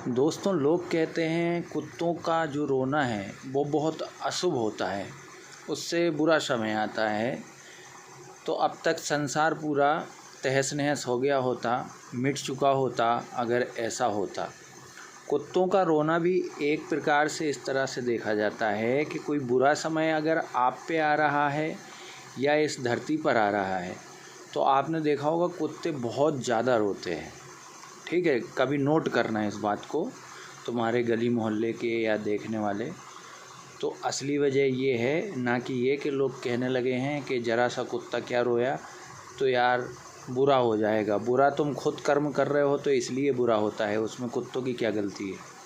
दोस्तों, लोग कहते हैं कुत्तों का जो रोना है वो बहुत अशुभ होता है, उससे बुरा समय आता है। तो अब तक संसार पूरा तहस नहस हो गया होता, मिट चुका होता अगर ऐसा होता। कुत्तों का रोना भी एक प्रकार से इस तरह से देखा जाता है कि कोई बुरा समय अगर आप पे आ रहा है या इस धरती पर आ रहा है तो आपने देखा होगा कुत्ते बहुत ज़्यादा रोते हैं। ठीक है, कभी नोट करना है इस बात को, तुम्हारे गली मोहल्ले के या देखने वाले। तो असली वजह ये है, ना कि ये कि लोग कहने लगे हैं कि ज़रा सा कुत्ता क्या रोया तो यार बुरा हो जाएगा। बुरा तुम खुद कर्म कर रहे हो तो इसलिए बुरा होता है, उसमें कुत्तों की क्या गलती है।